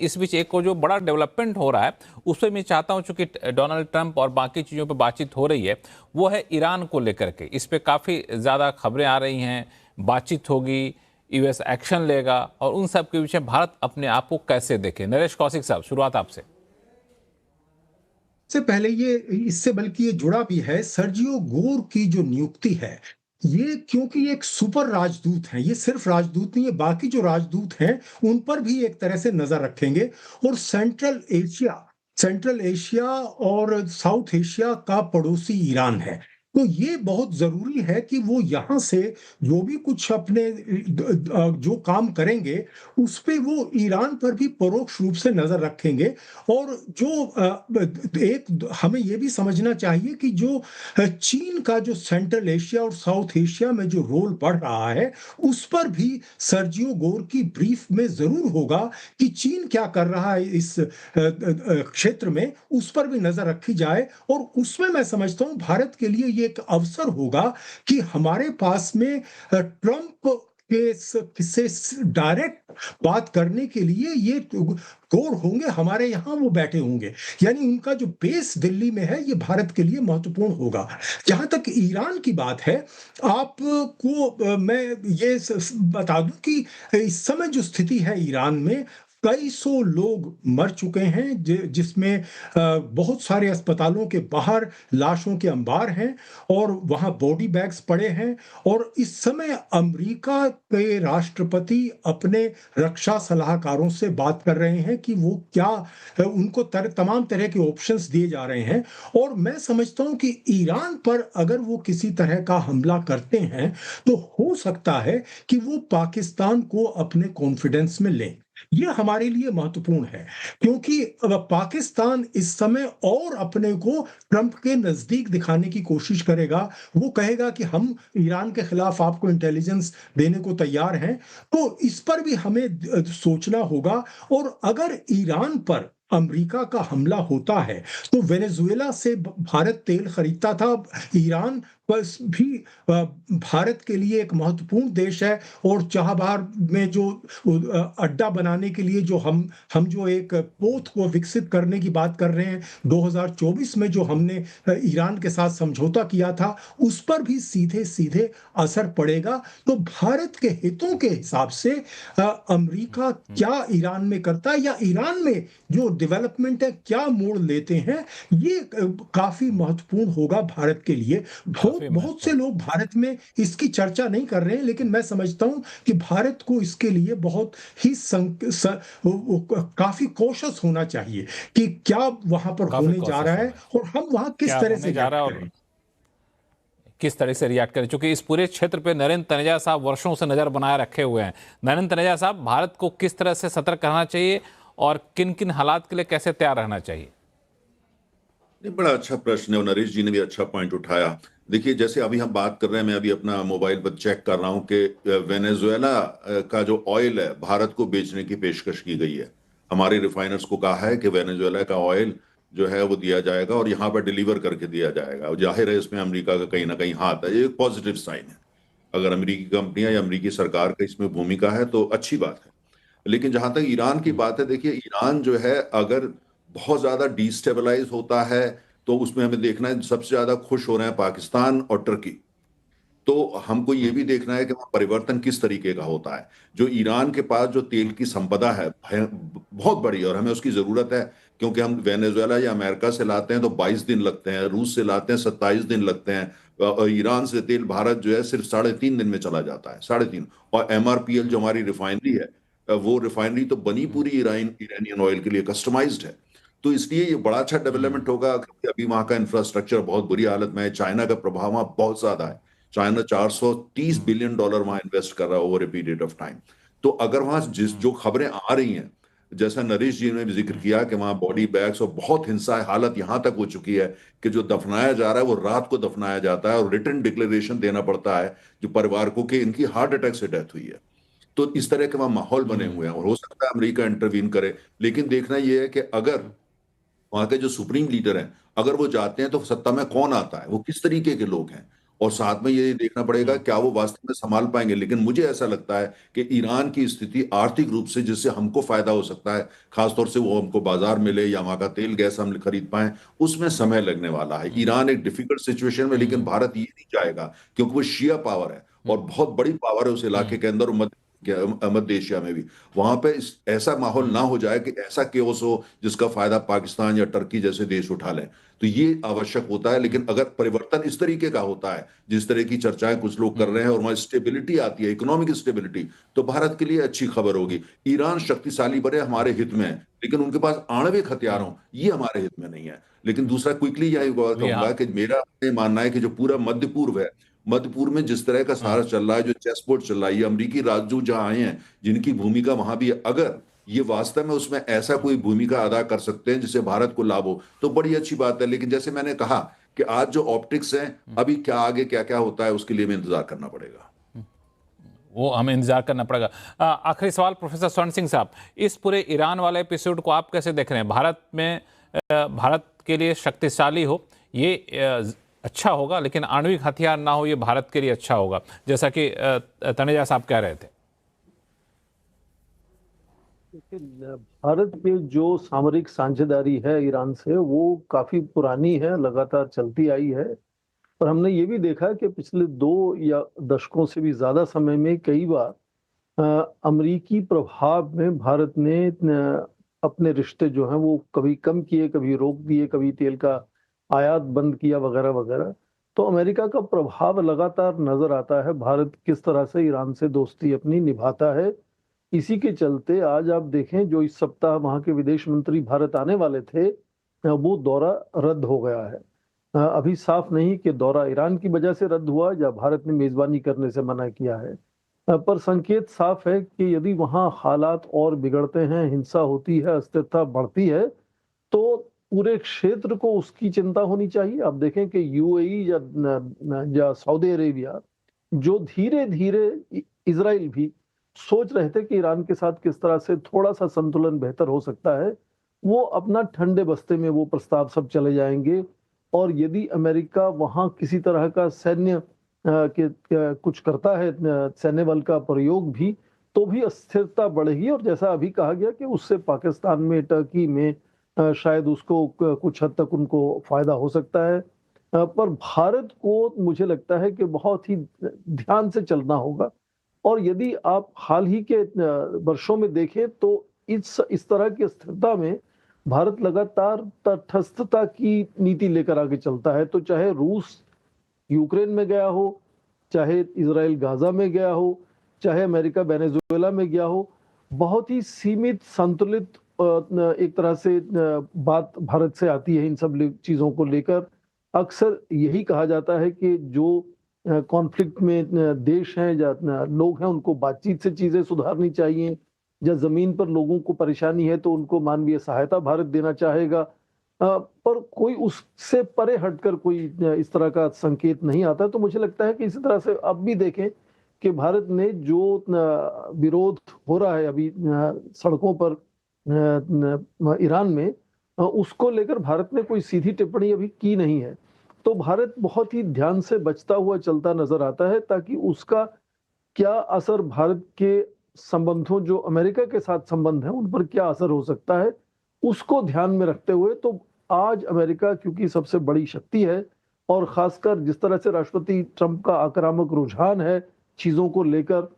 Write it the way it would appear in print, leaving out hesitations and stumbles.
इस बीच एक और जो बड़ा डेवलपमेंट हो रहा है उस पर मैं चाहता हूं, चूंकि डोनाल्ड ट्रंप और बाकी चीज़ों पर बातचीत हो रही है, वो है ईरान को लेकर के। इस पे काफ़ी ज़्यादा खबरें आ रही हैं, बातचीत होगी, यूएस एक्शन लेगा, और उन सब के विषय भारत अपने आप को कैसे देखे। नरेश कौशिक साहब, शुरुआत आपसे। से पहले ये इससे बल्कि ये जुड़ा भी है सर्जियो गोर की जो नियुक्ति है। ये क्योंकि ये एक सुपर राजदूत हैं, ये सिर्फ राजदूत नहीं है, बाकी जो राजदूत हैं उन पर भी एक तरह से नजर रखेंगे। और सेंट्रल एशिया और साउथ एशिया का पड़ोसी ईरान है। तो ये बहुत जरूरी है कि वो यहाँ से जो भी कुछ अपने जो काम करेंगे उस पे वो ईरान पर भी परोक्ष रूप से नजर रखेंगे। और जो एक हमें ये भी समझना चाहिए कि जो चीन का जो सेंट्रल एशिया और साउथ एशिया में जो रोल बढ़ रहा है उस पर भी सर्जियो गोर की ब्रीफ में जरूर होगा कि चीन क्या कर रहा है इस क्षेत्र में, उस पर भी नजर रखी जाए। और उसमें मैं समझता हूं भारत के लिए ये एक अवसर होगा कि हमारे पास में ट्रंप के से डायरेक्ट बात करने के लिए ये गोर होंगे, हमारे यहाँ वो बैठे होंगे। यानी उनका जो बेस दिल्ली में है ये भारत के लिए महत्वपूर्ण होगा। जहां तक ईरान की बात है, आपको मैं ये बता दूं कि इस समय जो स्थिति है ईरान में, कई सौ लोग मर चुके हैं, जिसमें बहुत सारे अस्पतालों के बाहर लाशों के अंबार हैं और वहां बॉडी बैग्स पड़े हैं। और इस समय अमेरिका के राष्ट्रपति अपने रक्षा सलाहकारों से बात कर रहे हैं कि वो क्या उनको तमाम तरह के ऑप्शंस दिए जा रहे हैं। और मैं समझता हूं कि ईरान पर अगर वो किसी तरह का हमला करते हैं तो हो सकता है कि वो पाकिस्तान को अपने कॉन्फिडेंस में लें। ये हमारे लिए महत्वपूर्ण है क्योंकि अब पाकिस्तान इस समय और अपने को ट्रंप के नजदीक दिखाने की कोशिश करेगा। वो कहेगा कि हम ईरान के खिलाफ आपको इंटेलिजेंस देने को तैयार हैं। तो इस पर भी हमें सोचना होगा। और अगर ईरान पर अमेरिका का हमला होता है तो वेनेजुएला से भारत तेल खरीदता था। ईरान बस भी भारत के लिए एक महत्वपूर्ण देश है। और चाबहार में जो अड्डा बनाने के लिए जो हम जो एक पोत को विकसित करने की बात कर रहे हैं 2024 में, जो हमने ईरान के साथ समझौता किया था, उस पर भी सीधे सीधे असर पड़ेगा। तो भारत के हितों के हिसाब से अमेरिका क्या ईरान में करता है या ईरान में जो डेवलपमेंट है क्या मोड़ लेते हैं, ये काफी महत्वपूर्ण होगा भारत के लिए। बहुत काफी बहुत से महत्वपूर्ण। लोग भारत में इसकी चर्चा नहीं कर रहे हैं, लेकिन मैं समझता हूं कि भारत को इसके लिए बहुत ही काफी कॉशियस होना चाहिए कि क्या वहां पर काफी होने जा कॉशियस रहा है होना चाहिए, और हम वहां किस क्या तरह से होने जा रहा रिएक्ट है और करें। किस तरह से रिएक्ट करें, क्योंकि इस पूरे क्षेत्र पे नरेंद्र तनेजा साहब वर्षों से नजर बनाए रखे हुए हैं। नरेंद्र तनेजा साहब, भारत को किस तरह से सतर्क रहना चाहिए और किन किन हालात के लिए कैसे तैयार रहना चाहिए? नहीं, बड़ा अच्छा प्रश्न है और नरेश जी ने भी अच्छा पॉइंट उठाया। देखिए, जैसे अभी हम बात कर रहे हैं, मैं अभी अपना मोबाइल पर चेक कर रहा हूं कि वेनेजुएला का जो ऑयल है भारत को बेचने की पेशकश की गई है। हमारे रिफाइनर्स को कहा है कि वेनेजुएला का ऑयल जो है वो दिया जाएगा और यहाँ पर डिलीवर करके दिया जाएगा। और जाहिर है इसमें अमेरिका का कहीं ना कहीं हाथ है। ये एक पॉजिटिव साइन है। अगर अमेरिकी कंपनियां या अमेरिकी सरकार का इसमें भूमिका है तो अच्छी बात है। लेकिन जहां तक ईरान की बात है, देखिए ईरान जो है अगर बहुत ज्यादा डिस्टेबलाइज होता है तो उसमें हमें देखना है सबसे ज्यादा खुश हो रहे हैं पाकिस्तान और तुर्की। तो हमको ये भी देखना है कि वहाँ परिवर्तन किस तरीके का होता है। जो ईरान के पास जो तेल की संपदा है बहुत बड़ी है और हमें उसकी जरूरत है। क्योंकि हम वेनेजुएला या अमेरिका से लाते हैं तो 22 दिन लगते हैं, रूस से लाते हैं 27 दिन लगते हैं। और ईरान से तेल भारत जो है सिर्फ 3.5 दिन में चला जाता है, 3.5। और एमआरपीएल जो हमारी रिफाइनरी है, वो रिफाइनरी तो बनी पूरी ईरानियन ऑयल के लिए कस्टमाइज्ड है। तो इसलिए ये बड़ा अच्छा डेवलपमेंट होगा क्योंकि अभी वहां का इंफ्रास्ट्रक्चर बहुत बुरी हालत में है। चाइना का प्रभाव वहां बहुत ज्यादा है। चाइना 430 बिलियन डॉलर वहां इन्वेस्ट कर रहा है over a period of time. तो अगर वहां जिस जो खबरें आ रही हैं, जैसा नरेश जी ने भी जिक्र किया कि वहां बॉडी बैग्स और बहुत हिंसा है, हालत यहां तक हो चुकी है कि जो दफनाया जा रहा है वो रात को दफनाया जाता है और रिटर्न डिक्लेरेशन देना पड़ता है जो परिवार को कि इनकी हार्ट अटैक से डेथ हुई है। तो इस तरह के वहां माहौल बने हुए हैं और हो सकता है अमेरिका इंटरवीन करे। लेकिन देखना यह है कि अगर वहां के जो सुप्रीम लीडर हैं अगर वो जाते हैं तो सत्ता में कौन आता है, वो किस तरीके के लोग हैं। और साथ में ये देखना पड़ेगा क्या वो वास्तव में संभाल पाएंगे। लेकिन मुझे ऐसा लगता है कि ईरान की स्थिति आर्थिक रूप से जिससे हमको फायदा हो सकता है, खासतौर से वो हमको बाजार मिले या वहां का तेल गैस हम खरीद पाए, उसमें समय लगने वाला है। ईरान एक डिफिकल्ट सिचुएशन में, लेकिन भारत ये नहीं चाहेगा क्योंकि वो शिया पावर है और बहुत बड़ी पावर है उस इलाके के अंदर और मध्य एशिया में भी। वहां पे ऐसा माहौल ना हो जाए कि ऐसा केओस हो जिसका फायदा पाकिस्तान या टर्की जैसे देश उठा लें। तो ये आवश्यक होता है। लेकिन अगर परिवर्तन इस तरीके का होता है जिस तरह की चर्चाएं कुछ लोग कर रहे हैं और वहां स्टेबिलिटी आती है, इकोनॉमिक स्टेबिलिटी, तो भारत के लिए अच्छी खबर होगी। ईरान शक्तिशाली बने हमारे हित में है, लेकिन उनके पास आणविक हथियार हो ये हमारे हित में नहीं है। लेकिन दूसरा क्विकली यही जी कहूंगा हाँ। कि मेरा ये मानना है कि जो पूरा मध्य पूर्व है, मध्य पूर्व में जिस तरह का सहारा चल रहा है, जो चेसबोर्ड चल रहा है, ये अमरीकी राजदूत जहां आए हैं जिनकी भूमिका वहां भी है, अगर ये वास्तव में उसमें ऐसा कोई भूमिका अदा कर सकते हैं जिससे भारत को लाभ हो तो बड़ी अच्छी बात है। लेकिन जैसे मैंने कहा कि आज जो ऑप्टिक्स हैं, अभी क्या आगे क्या क्या होता है उसके लिए हमें इंतजार करना पड़ेगा। वो हमें इंतजार करना पड़ेगा। आखिरी सवाल प्रोफेसर स्वर्ण सिंह साहब, इस पूरे ईरान वाले एपिसोड को आप कैसे देख रहे हैं? भारत के लिए शक्तिशाली हो ये अच्छा होगा, लेकिन आणविक हथियार ना हो ये भारत के लिए अच्छा होगा, जैसा कि तनेजा साहब कह रहे थे। भारत की जो सामरिक साझेदारी है ईरान से वो काफी पुरानी है, लगातार चलती आई है। और हमने ये भी देखा कि पिछले 2 या दशकों से भी ज्यादा समय में कई बार अमेरिकी प्रभाव में भारत ने अपने रिश्ते जो हैं वो कभी कम किए, कभी रोक दिए, कभी तेल का आयात बंद किया वगैरह वगैरह। तो अमेरिका का प्रभाव लगातार नजर आता है, भारत किस तरह से ईरान से दोस्ती अपनी निभाता है। इसी के चलते आज आप देखें जो इस सप्ताह वहां के विदेश मंत्री भारत आने वाले थे वो दौरा रद्द हो गया है। अभी साफ नहीं कि दौरा ईरान की वजह से रद्द हुआ या भारत ने मेजबानी करने से मना किया है। पर संकेत साफ है कि यदि वहां हालात और बिगड़ते हैं, हिंसा होती है, अस्थिरता बढ़ती है, तो पूरे क्षेत्र को उसकी चिंता होनी चाहिए। आप देखें कि यूएई या सऊदी अरेबिया जो धीरे धीरे, इजराइल भी सोच रहे थे कि ईरान के साथ किस तरह से थोड़ा सा संतुलन बेहतर हो सकता है, वो अपना ठंडे बस्ते में वो प्रस्ताव सब चले जाएंगे। और यदि अमेरिका वहां किसी तरह का सैन्य कुछ करता है, सैन्य बल का प्रयोग भी, तो भी अस्थिरता बढ़ेगी। और जैसा अभी कहा गया कि उससे पाकिस्तान में, टर्की में शायद उसको कुछ हद तक उनको फायदा हो सकता है। पर भारत को मुझे लगता है कि बहुत ही ध्यान से चलना होगा। और यदि आप हाल ही के वर्षों में देखें तो इस तरह की स्थिरता में भारत लगातार तटस्थता की नीति लेकर आगे चलता है। तो चाहे रूस यूक्रेन में गया हो, चाहे इजराइल गाजा में गया हो, चाहे अमेरिका वेनेजुएला में गया हो, बहुत ही सीमित संतुलित एक तरह से बात भारत से आती है इन सब चीजों को लेकर। अक्सर यही कहा जाता है कि जो कॉन्फ्लिक्ट में देश हैं या लोग हैं उनको बातचीत से चीजें सुधारनी चाहिए, या जमीन पर लोगों को परेशानी है तो उनको मानवीय सहायता भारत देना चाहेगा। पर कोई उससे परे हटकर कोई इस तरह का संकेत नहीं आता। तो मुझे लगता है कि इसी तरह से अब भी देखें कि भारत ने जो विरोध हो रहा है अभी सड़कों पर ईरान में, उसको लेकर भारत ने कोई सीधी टिप्पणी अभी की नहीं है। तो भारत बहुत ही ध्यान से बचता हुआ चलता नजर आता है, ताकि उसका क्या असर भारत के संबंधों, जो अमेरिका के साथ संबंध है, उन पर क्या असर हो सकता है, उसको ध्यान में रखते हुए। तो आज अमेरिका क्योंकि सबसे बड़ी शक्ति है, और खासकर जिस तरह से राष्ट्रपति ट्रंप का आक्रामक रुझान है चीजों को लेकर,